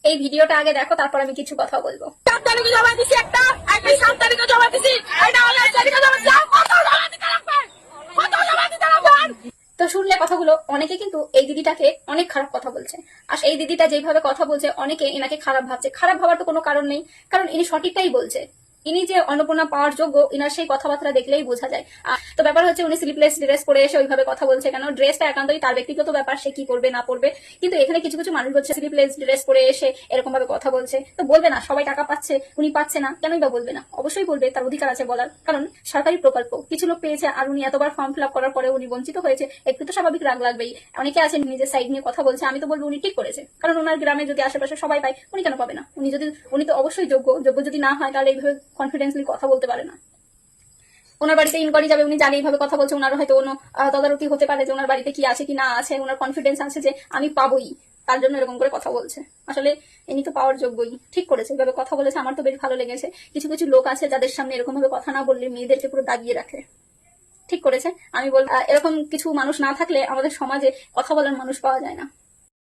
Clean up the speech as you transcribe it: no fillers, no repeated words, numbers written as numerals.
এই ভিডিওটা আগে দেখো, তারপর আমি কিছু কথা বলবো। 7 তারিখে জমা দিছি একটা 7 তারিখে জমা দিছি, এটা হলো 8 তারিখে জমা দিছি। কত জমা দিতে লাগবে, কত জমা দিতে লাগবে? তো শুনলে কথাগুলো, অনেকে কিন্তু এই দিদিটাকে অনেক খারাপ কথা বলছে। আর এই দিদিটা যেভাবে কথা বলছে, অনেকে এনাকে খারাপ ভাবছে। খারাপ ভাবার তো কোনো কারণ নেই, কারণ ইনি সঠিকটাই বলছে। ইনি যে অন্নপূর্ণা পাওয়ার যোগ্য, ইনার সেই কথাবার্তা দেখলেই বোঝা যায়। তো ব্যাপার হচ্ছে, উনি স্লিপলেস ড্রেস পরে এসে ওইভাবে কথা বলছে কেন? ড্রেসটা একান্তই তার ব্যক্তিগত ব্যাপার, সে কি করবে না করবে। কিন্তু এখানে কিছু কিছু মানুষ বলছে স্লিপলেস ড্রেস পরে এসে এরকম ভাবে কথা বলছে, তো বলবে না? সবাই টাকা পাচ্ছে, উনি পাচ্ছে না, কেনই বা বলবে না? অবশ্যই বলবে, তার অধিকার আছে বলার। কারণ সরকারি প্রকল্প কিছু লোক পেয়েছে, আর উনি এতবার ফর্ম ফিল আপ করার পরে উনি বঞ্চিত হয়েছে, একটু তো স্বাভাবিক রাগ লাগবেই। অনেকে আছে নিজের সাইড নিয়ে কথা বলছে, আমি তো বলবো উনি ঠিক করেছে। কারণ ওনার গ্রামে যদি আশেপাশে সবাই পায়, উনি কেন পাবে না? উনি তো অবশ্যই যোগ্য যদি না হয় তাহলে এইভাবে কনফিডেন্সলি কথা বলতে পারে না। ওনার বাড়িতে ইনকোয়ারি যাবে, উনি জানে এইভাবে কথা বলছে, ওনার হয়তো কোনো তদারকি হতে পারে যে ওনার বাড়িতে কি আছে কি না আছে, ওনার কনফিডেন্স আছে যে আমি পাবোই, তার জন্য এরকম করে কথা বলছে। আসলে ইনি তো পাওয়ার যোগ্যই, ঠিক করেছে এইভাবে কথা বলেছে। আমার তো বেশ ভালো লেগেছে। কিছু কিছু লোক আছে যাদের সামনে এরকম ভাবে কথা না বললে মেয়েদেরকে পুরো দাগিয়ে রাখে। ঠিক করেছে। আমি বলবো এরকম কিছু মানুষ না থাকলে আমাদের সমাজে কথা বলার মানুষ পাওয়া যায় না।